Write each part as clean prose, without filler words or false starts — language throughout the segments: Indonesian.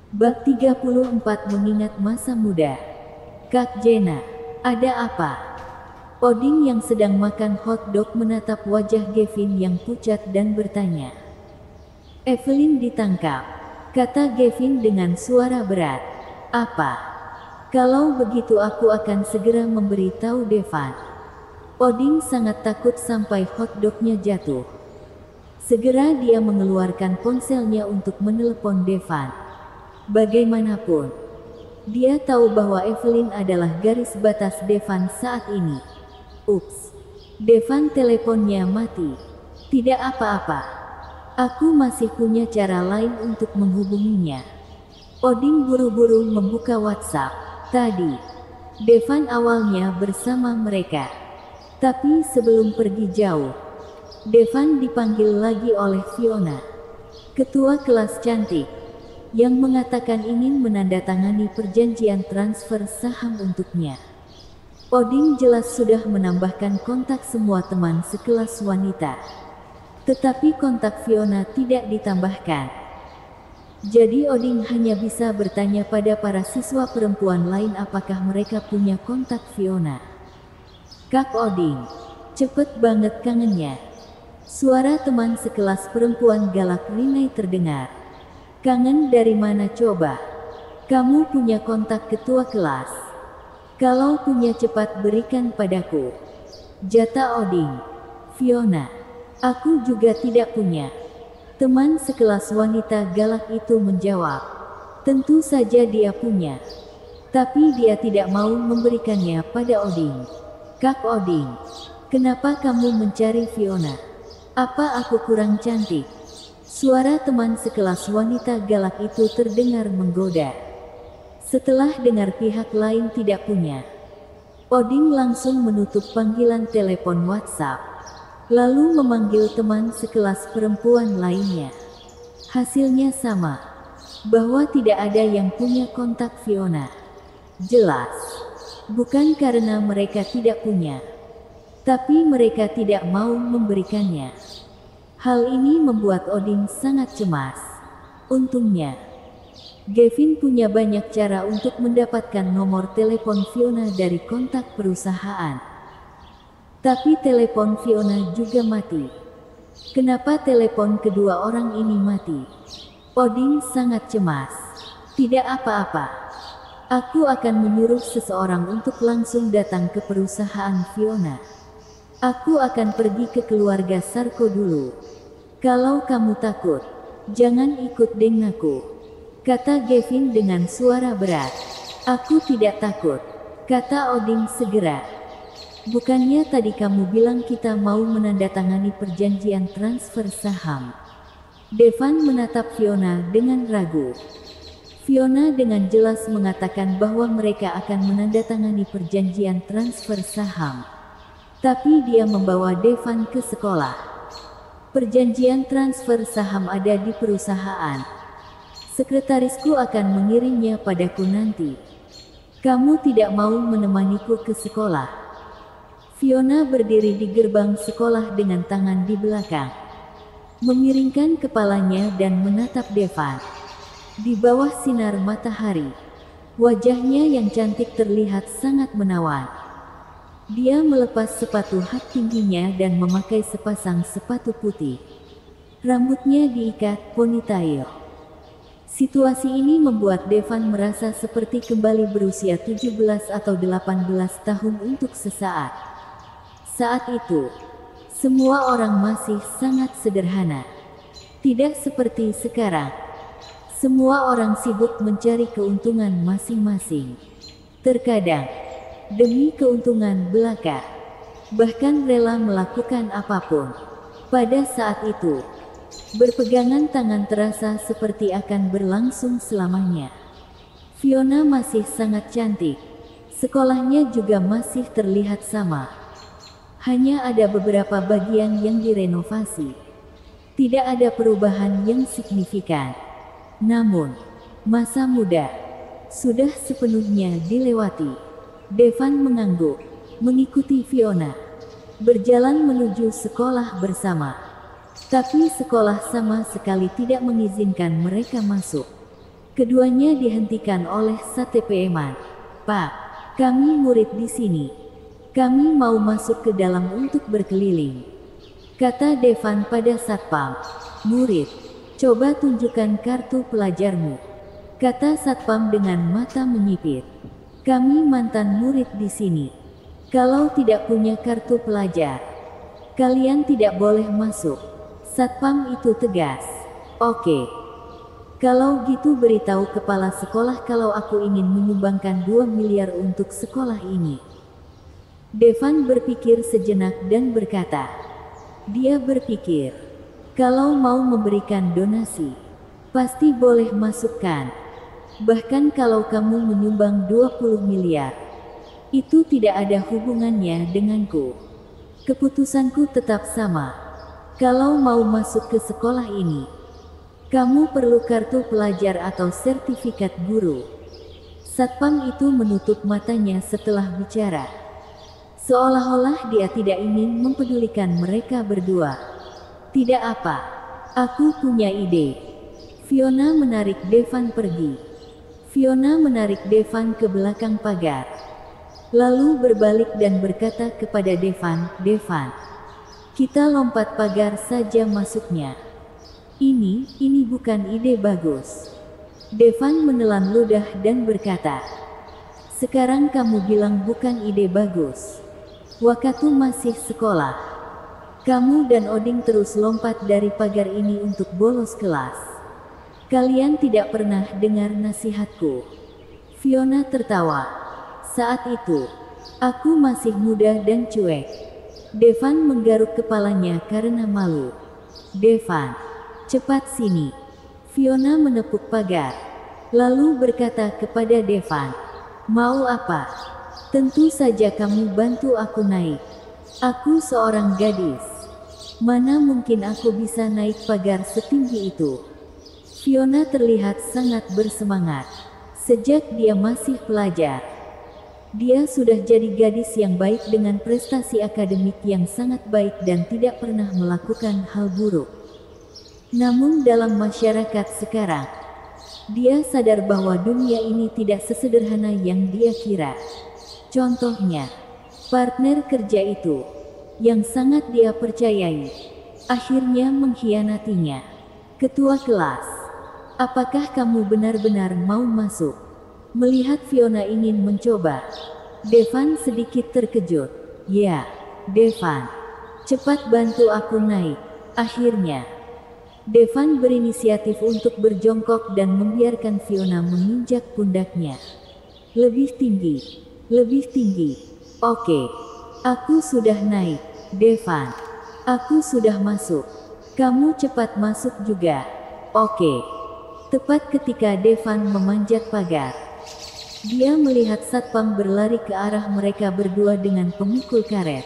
Bab 34 mengingat masa muda. Kak Jena, ada apa? Odin yang sedang makan hotdog menatap wajah Gavin yang pucat dan bertanya. Evelyn ditangkap, kata Gavin dengan suara berat. Apa? Kalau begitu aku akan segera memberitahu Devan. Odin sangat takut sampai hotdognya jatuh. Segera dia mengeluarkan ponselnya untuk menelepon Devan. Bagaimanapun, dia tahu bahwa Evelyn adalah garis batas Devan saat ini. Ups, Devan teleponnya mati. Tidak apa-apa. Aku masih punya cara lain untuk menghubunginya. Odin buru-buru membuka WhatsApp. Tadi, Devan awalnya bersama mereka. Tapi sebelum pergi jauh, Devan dipanggil lagi oleh Fiona, ketua kelas cantik, yang mengatakan ingin menandatangani perjanjian transfer saham untuknya. Odin jelas sudah menambahkan kontak semua teman sekelas wanita. Tetapi kontak Fiona tidak ditambahkan. Jadi Odin hanya bisa bertanya pada para siswa perempuan lain apakah mereka punya kontak Fiona. Kak Odin, cepet banget kangennya. Suara teman sekelas perempuan galak Rinai terdengar. Kangen dari mana coba? Kamu punya kontak ketua kelas. Kalau punya cepat berikan padaku. Jata Odin. Fiona, aku juga tidak punya. Teman sekelas wanita galak itu menjawab. Tentu saja dia punya. Tapi dia tidak mau memberikannya pada Odin. Kak Odin, kenapa kamu mencari Fiona? Apa aku kurang cantik? Suara teman sekelas wanita galak itu terdengar menggoda. Setelah dengar pihak lain tidak punya, Odin langsung menutup panggilan telepon WhatsApp, lalu memanggil teman sekelas perempuan lainnya. Hasilnya sama, bahwa tidak ada yang punya kontak Fiona. Jelas, bukan karena mereka tidak punya, tapi mereka tidak mau memberikannya. Hal ini membuat Odin sangat cemas. Untungnya, Gavin punya banyak cara untuk mendapatkan nomor telepon Fiona dari kontak perusahaan. Tapi telepon Fiona juga mati. Kenapa telepon kedua orang ini mati? Odin sangat cemas. Tidak apa-apa. Aku akan menyuruh seseorang untuk langsung datang ke perusahaan Fiona. Aku akan pergi ke keluarga Sarko dulu. Kalau kamu takut, jangan ikut denganku, kata Gavin dengan suara berat. Aku tidak takut, kata Odin segera. Bukannya tadi kamu bilang kita mau menandatangani perjanjian transfer saham? Devan menatap Fiona dengan ragu. Fiona dengan jelas mengatakan bahwa mereka akan menandatangani perjanjian transfer saham. Tapi dia membawa Devan ke sekolah. Perjanjian transfer saham ada di perusahaan. Sekretarisku akan mengirimnya padaku nanti. Kamu tidak mau menemaniku ke sekolah? Fiona berdiri di gerbang sekolah dengan tangan di belakang, memiringkan kepalanya dan menatap Devan. Di bawah sinar matahari, wajahnya yang cantik terlihat sangat menawan. Dia melepas sepatu hak tingginya dan memakai sepasang sepatu putih. Rambutnya diikat ponytail. Situasi ini membuat Devan merasa seperti kembali berusia 17 atau 18 tahun untuk sesaat. Saat itu, semua orang masih sangat sederhana. Tidak seperti sekarang. Semua orang sibuk mencari keuntungan masing-masing. Terkadang, demi keuntungan belaka, bahkan rela melakukan apapun. Pada saat itu, berpegangan tangan terasa seperti akan berlangsung selamanya. Fiona masih sangat cantik. Sekolahnya juga masih terlihat sama. Hanya ada beberapa bagian yang direnovasi. Tidak ada perubahan yang signifikan. Namun, masa muda sudah sepenuhnya dilewati. Devan mengangguk, mengikuti Fiona, berjalan menuju sekolah bersama. Tapi sekolah sama sekali tidak mengizinkan mereka masuk. Keduanya dihentikan oleh Satepeman. Pak, kami murid di sini. Kami mau masuk ke dalam untuk berkeliling, kata Devan pada Satpam. Murid, coba tunjukkan kartu pelajarmu, kata Satpam dengan mata menyipit. Kami mantan murid di sini. Kalau tidak punya kartu pelajar, kalian tidak boleh masuk. Satpam itu tegas. Oke. Kalau gitu beritahu kepala sekolah kalau aku ingin menyumbangkan 2 miliar untuk sekolah ini. Devan berpikir sejenak dan berkata. Dia berpikir, kalau mau memberikan donasi, pasti boleh masukkan. Bahkan kalau kamu menyumbang 20 miliar, itu tidak ada hubungannya denganku. Keputusanku tetap sama. Kalau mau masuk ke sekolah ini, kamu perlu kartu pelajar atau sertifikat guru. Satpam itu menutup matanya setelah bicara. Seolah-olah dia tidak ingin mempedulikan mereka berdua. Tidak apa, aku punya ide. Fiona menarik Devan pergi. Fiona menarik Devan ke belakang pagar. Lalu berbalik dan berkata kepada Devan, Devan, kita lompat pagar saja masuknya. Ini bukan ide bagus. Devan menelan ludah dan berkata, sekarang kamu bilang bukan ide bagus. Waktu masih sekolah, kamu dan Oding terus lompat dari pagar ini untuk bolos kelas. Kalian tidak pernah dengar nasihatku. Fiona tertawa. Saat itu, aku masih muda dan cuek. Devan menggaruk kepalanya karena malu. Devan, cepat sini. Fiona menepuk pagar, lalu berkata kepada Devan, mau apa? Tentu saja kamu bantu aku naik. Aku seorang gadis. Mana mungkin aku bisa naik pagar setinggi itu? Fiona terlihat sangat bersemangat. Sejak dia masih pelajar, dia sudah jadi gadis yang baik dengan prestasi akademik yang sangat baik dan tidak pernah melakukan hal buruk. Namun dalam masyarakat sekarang, dia sadar bahwa dunia ini tidak sesederhana yang dia kira. Contohnya, partner kerja itu, yang sangat dia percayai, akhirnya mengkhianatinya. Ketua kelas, apakah kamu benar-benar mau masuk? Melihat Fiona ingin mencoba, Devan sedikit terkejut. Ya, Devan, cepat bantu aku naik. Akhirnya, Devan berinisiatif untuk berjongkok dan membiarkan Fiona menginjak pundaknya. Lebih tinggi, lebih tinggi. Oke, aku sudah naik. Devan, aku sudah masuk. Kamu cepat masuk juga. Oke. Tepat ketika Devan memanjat pagar, dia melihat Satpam berlari ke arah mereka berdua dengan pemikul karet.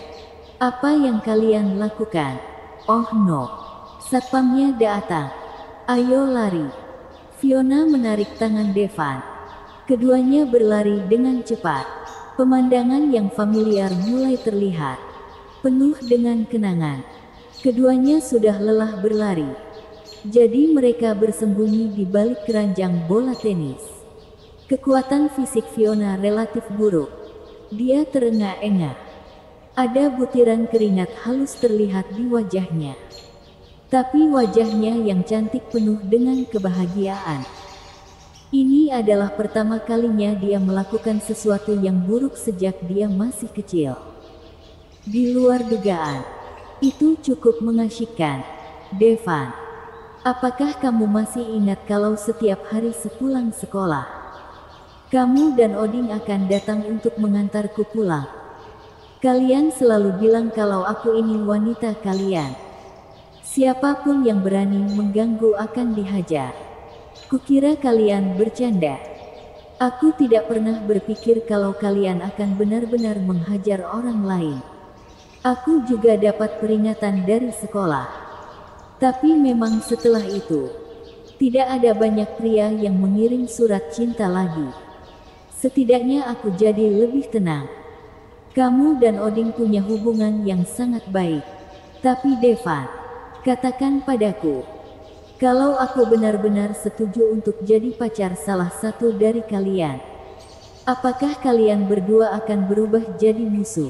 Apa yang kalian lakukan? Oh no. Satpamnya datang. Ayo lari. Fiona menarik tangan Devan. Keduanya berlari dengan cepat. Pemandangan yang familiar mulai terlihat, penuh dengan kenangan. Keduanya sudah lelah berlari. Jadi mereka bersembunyi di balik keranjang bola tenis. Kekuatan fisik Fiona relatif buruk. Dia terengah-engah. Ada butiran keringat halus terlihat di wajahnya. Tapi wajahnya yang cantik penuh dengan kebahagiaan. Ini adalah pertama kalinya dia melakukan sesuatu yang buruk sejak dia masih kecil. Di luar dugaan, itu cukup mengasyikkan. Devan, apakah kamu masih ingat kalau setiap hari sepulang sekolah, kamu dan Oding akan datang untuk mengantarku pulang? Kalian selalu bilang kalau aku ini wanita kalian. Siapapun yang berani mengganggu akan dihajar. Kukira kalian bercanda. Aku tidak pernah berpikir kalau kalian akan benar-benar menghajar orang lain. Aku juga dapat peringatan dari sekolah. Tapi memang setelah itu, tidak ada banyak pria yang mengirim surat cinta lagi. Setidaknya aku jadi lebih tenang. Kamu dan Oding punya hubungan yang sangat baik. Tapi Devan, katakan padaku, Kalau aku benar-benar setuju untuk jadi pacar salah satu dari kalian, apakah kalian berdua akan berubah jadi musuh?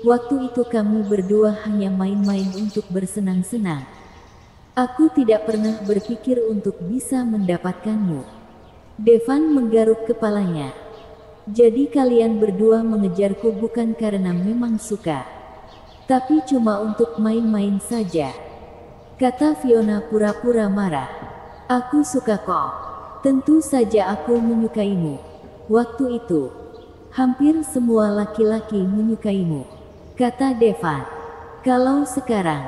Waktu itu kami berdua hanya main-main untuk bersenang-senang. Aku tidak pernah berpikir untuk bisa mendapatkanmu. Devan menggaruk kepalanya. Jadi kalian berdua mengejarku bukan karena memang suka, tapi cuma untuk main-main saja, kata Fiona pura-pura marah. Aku suka kok. Tentu saja aku menyukaimu. Waktu itu, hampir semua laki-laki menyukaimu, kata Devan. Kalau sekarang,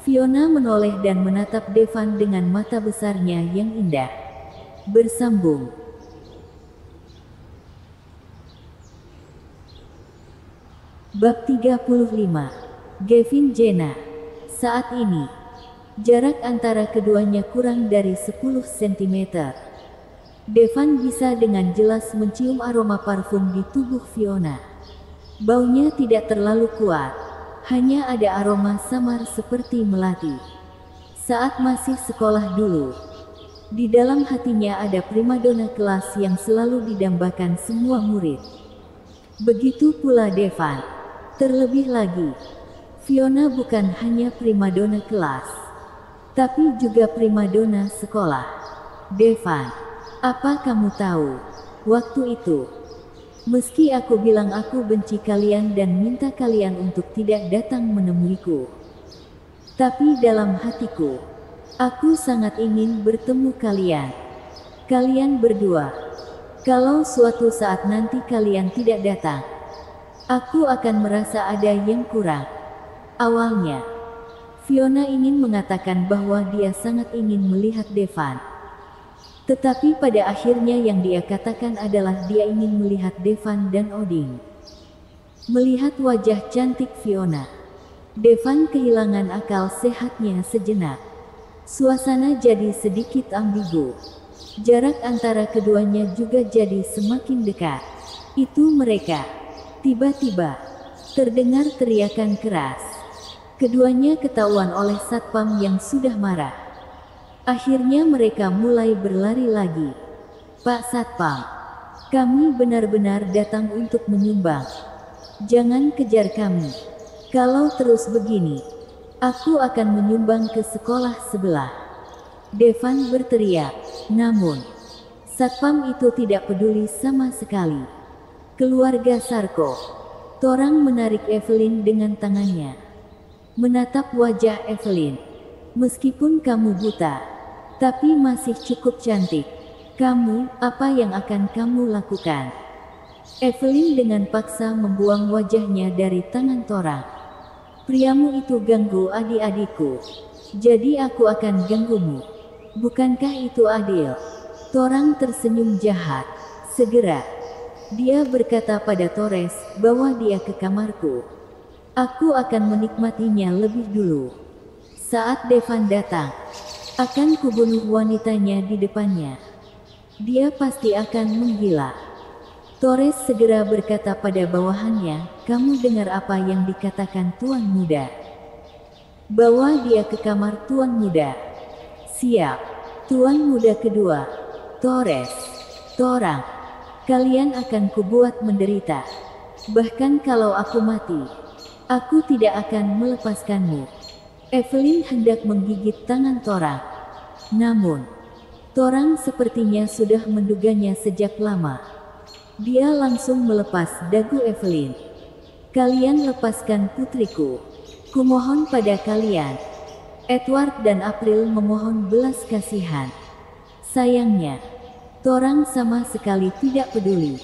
Fiona menoleh dan menatap Devan dengan mata besarnya yang indah. Bersambung. Bab 35. Gavin Jenna. Saat ini, jarak antara keduanya kurang dari 10 cm. Devan bisa dengan jelas mencium aroma parfum di tubuh Fiona. Baunya tidak terlalu kuat, hanya ada aroma samar seperti melati. Saat masih sekolah dulu, di dalam hatinya ada primadona kelas yang selalu didambakan semua murid. Begitu pula Devan. Terlebih lagi, Fiona bukan hanya primadona kelas, tapi juga primadona sekolah. Devan, apa kamu tahu? Waktu itu, meski aku bilang aku benci kalian dan minta kalian untuk tidak datang menemuiku, tapi dalam hatiku, aku sangat ingin bertemu kalian. Kalian berdua. Kalau suatu saat nanti kalian tidak datang, aku akan merasa ada yang kurang. Awalnya, Fiona ingin mengatakan bahwa dia sangat ingin melihat Devan. Tetapi pada akhirnya yang dia katakan adalah dia ingin melihat Devan dan Odin. Melihat wajah cantik Fiona, Devan kehilangan akal sehatnya sejenak. Suasana jadi sedikit ambigu. Jarak antara keduanya juga jadi semakin dekat. Itu mereka. Tiba-tiba, terdengar teriakan keras. Keduanya ketahuan oleh satpam yang sudah marah. Akhirnya mereka mulai berlari lagi. Pak Satpam, kami benar-benar datang untuk menyumbang. Jangan kejar kami. Kalau terus begini, aku akan menyumbang ke sekolah sebelah. Devan berteriak, namun satpam itu tidak peduli sama sekali. Keluarga Sarko. Torang menarik Evelyn dengan tangannya. Menatap wajah Evelyn. Meskipun kamu buta, tapi masih cukup cantik. Kamu, apa yang akan kamu lakukan? Evelyn dengan paksa membuang wajahnya dari tangan Torang. Priamu itu ganggu adik-adikku. Jadi aku akan ganggumu. Bukankah itu adil? Torang tersenyum jahat. Segera dia berkata pada Torres, bawa dia ke kamarku. Aku akan menikmatinya lebih dulu. Saat Devan datang, akan kubunuh wanitanya di depannya. Dia pasti akan menggila. Torres segera berkata pada bawahannya, kamu dengar apa yang dikatakan Tuan Muda? Bawa dia ke kamar Tuan Muda. Siap. Tuan Muda kedua. Torres. Torang. Kalian akan kubuat menderita. Bahkan kalau aku mati, aku tidak akan melepaskanmu. Evelyn hendak menggigit tangan Torang. Namun, Torang sepertinya sudah menduganya sejak lama. Dia langsung melepas dagu Evelyn. Kalian lepaskan putriku. Kumohon pada kalian. Edward dan April memohon belas kasihan. Sayangnya, Torang sama sekali tidak peduli.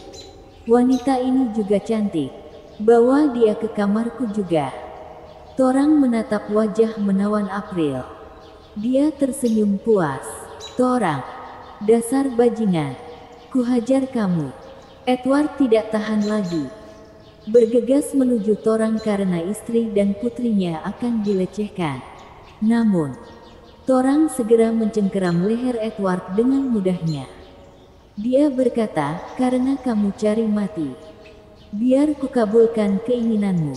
Wanita ini juga cantik. Bawa dia ke kamarku juga. Torang menatap wajah menawan April. Dia tersenyum puas. Torang, dasar bajingan. Kuhajar kamu. Edward tidak tahan lagi. Bergegas menuju Torang karena istri dan putrinya akan dilecehkan. Namun, Torang segera mencengkeram leher Edward dengan mudahnya. Dia berkata, karena kamu cari mati. Biar kukabulkan keinginanmu.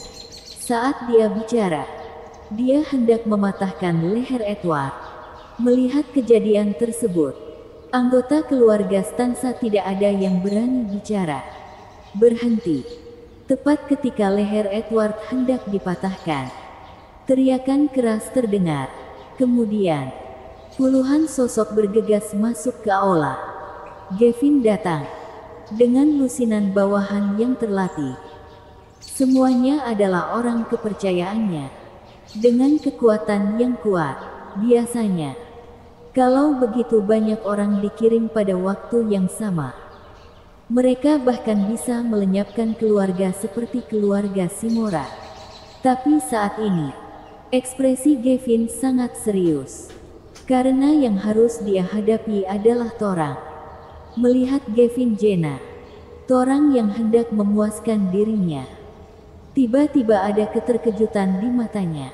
Saat dia bicara, Dia hendak mematahkan leher Edward. Melihat kejadian tersebut, anggota keluarga Stanza tidak ada yang berani bicara. Berhenti. Tepat ketika leher Edward hendak dipatahkan, teriakan keras terdengar. Kemudian, puluhan sosok bergegas masuk ke aula. Gavin datang dengan lusinan bawahan yang terlatih. Semuanya adalah orang kepercayaannya. Dengan kekuatan yang kuat, biasanya, kalau begitu banyak orang dikirim pada waktu yang sama, mereka bahkan bisa melenyapkan keluarga seperti keluarga Simora. Tapi saat ini, ekspresi Gavin sangat serius. Karena yang harus dia hadapi adalah Torang. Melihat Gavin Jenna, Torang yang hendak memuaskan dirinya, tiba-tiba ada keterkejutan di matanya.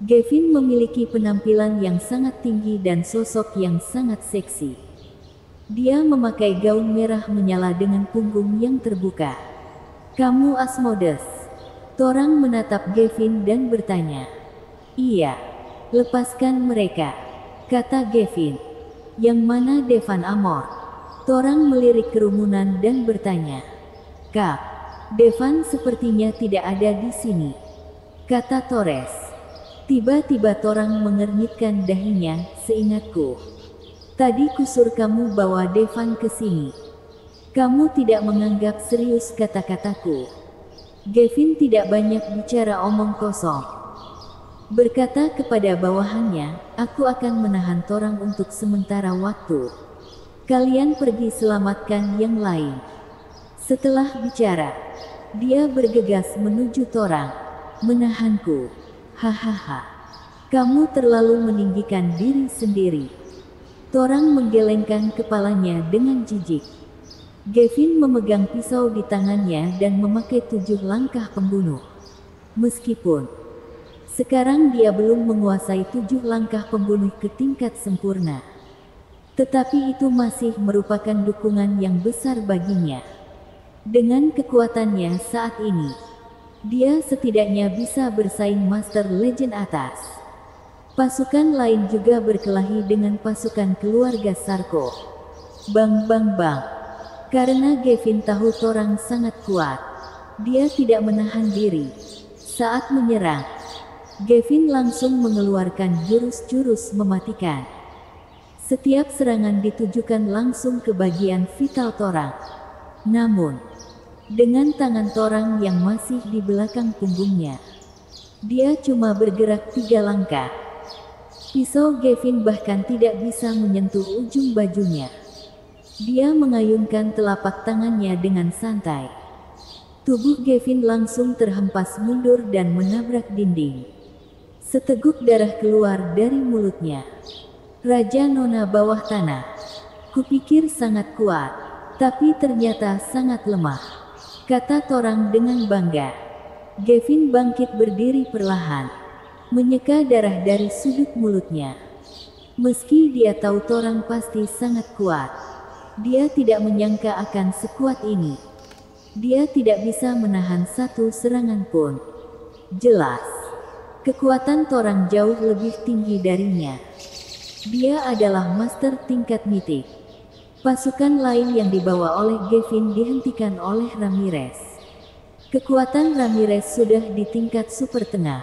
Gavin memiliki penampilan yang sangat tinggi dan sosok yang sangat seksi. Dia memakai gaun merah menyala dengan punggung yang terbuka. "Kamu Asmodeus?" Torang menatap Gavin dan bertanya. "Iya, lepaskan mereka," kata Gavin. "Yang mana Devan Amor?" Torang melirik kerumunan dan bertanya. "Kak, Devan sepertinya tidak ada di sini," kata Torres. Tiba-tiba Torang mengernyitkan dahinya. "Seingatku, tadi kusur kamu bawa Devan ke sini. Kamu tidak menganggap serius kata-kataku." Gavin tidak banyak bicara omong kosong. Berkata kepada bawahannya, "Aku akan menahan Torang untuk sementara waktu. Kalian pergi selamatkan yang lain." Setelah bicara, dia bergegas menuju Torang. "Menahanku? Hahaha. Kamu terlalu meninggikan diri sendiri." Torang menggelengkan kepalanya dengan jijik. Gavin memegang pisau di tangannya dan memakai 7 langkah pembunuh. Meskipun sekarang dia belum menguasai 7 langkah pembunuh ke tingkat sempurna, tetapi itu masih merupakan dukungan yang besar baginya. Dengan kekuatannya saat ini, dia setidaknya bisa bersaing Master Legend atas. Pasukan lain juga berkelahi dengan pasukan keluarga Sarko. Bang bang bang. Karena Gavin tahu Torang sangat kuat, dia tidak menahan diri. Saat menyerang, Gavin langsung mengeluarkan jurus-jurus mematikan. Setiap serangan ditujukan langsung ke bagian vital Torang. Namun, dengan tangan Torang yang masih di belakang punggungnya, dia cuma bergerak 3 langkah. Pisau Gavin bahkan tidak bisa menyentuh ujung bajunya. Dia mengayunkan telapak tangannya dengan santai. Tubuh Gavin langsung terhempas mundur dan menabrak dinding. Seteguk darah keluar dari mulutnya. "Raja Nona bawah tanah. Kupikir sangat kuat, tapi ternyata sangat lemah," kata Torang dengan bangga. Gavin bangkit berdiri perlahan, menyeka darah dari sudut mulutnya. Meski dia tahu Torang pasti sangat kuat, dia tidak menyangka akan sekuat ini. Dia tidak bisa menahan satu serangan pun. Jelas, kekuatan Torang jauh lebih tinggi darinya. Dia adalah master tingkat mitik. Pasukan lain yang dibawa oleh Gavin dihentikan oleh Ramirez. Kekuatan Ramirez sudah di tingkat super tengah.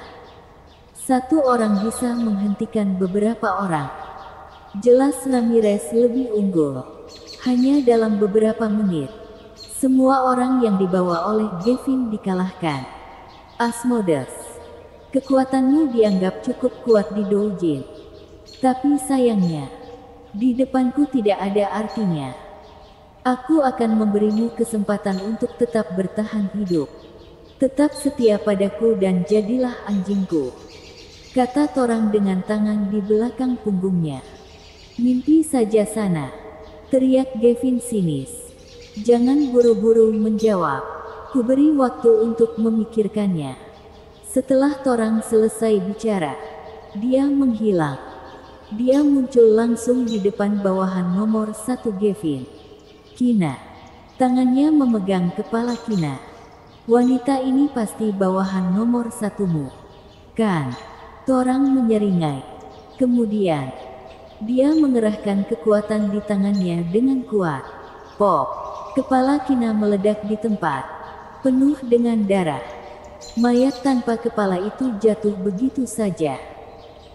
Satu orang bisa menghentikan beberapa orang. Jelas Ramirez lebih unggul. Hanya dalam beberapa menit, semua orang yang dibawa oleh Gavin dikalahkan. "Asmodeus, kekuatanmu dianggap cukup kuat di Doujin. Tapi sayangnya, di depanku tidak ada artinya. Aku akan memberimu kesempatan untuk tetap bertahan hidup. Tetap setia padaku dan jadilah anjingku," kata Torang dengan tangan di belakang punggungnya. "Mimpi saja sana," teriak Gavin sinis. "Jangan buru-buru menjawab. Kuberi waktu untuk memikirkannya." Setelah Torang selesai bicara, dia menghilang. Dia muncul langsung di depan bawahan nomor 1 Gavin. Kina. Tangannya memegang kepala Kina. "Wanita ini pasti bawahan nomor 1-mu," Kan? Torang menyeringai. Kemudian, dia mengerahkan kekuatan di tangannya dengan kuat. Pop! Kepala Kina meledak di tempat, penuh dengan darah. Mayat tanpa kepala itu jatuh begitu saja.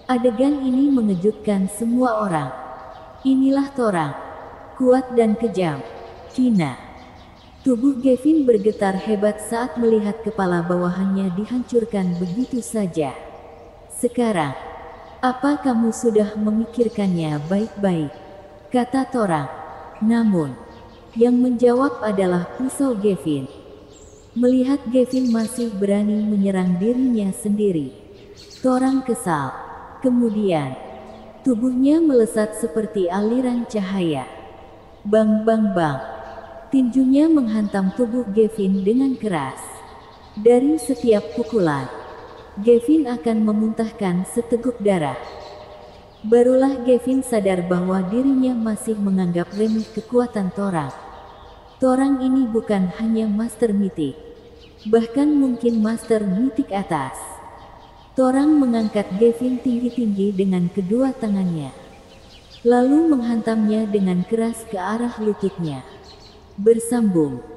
Adegan ini mengejutkan semua orang. Inilah Torang, kuat dan kejam. Kina. Tubuh Gavin bergetar hebat saat melihat kepala bawahannya dihancurkan begitu saja. Sekarang, apa kamu sudah memikirkannya baik-baik? Kata Torang. Namun, yang menjawab adalah pisau Gavin. Melihat Gavin masih berani menyerang dirinya sendiri, Torang kesal. Kemudian, tubuhnya melesat seperti aliran cahaya. Bang bang bang. Tinjunya menghantam tubuh Gavin dengan keras. Dari setiap pukulan, Gavin akan memuntahkan seteguk darah. Barulah Gavin sadar bahwa dirinya masih menganggap remeh kekuatan Torang. Torang ini bukan hanya master mitik, bahkan mungkin master mitik atas. Torang mengangkat Gavin tinggi-tinggi dengan kedua tangannya, lalu menghantamnya dengan keras ke arah lututnya. Bersambung.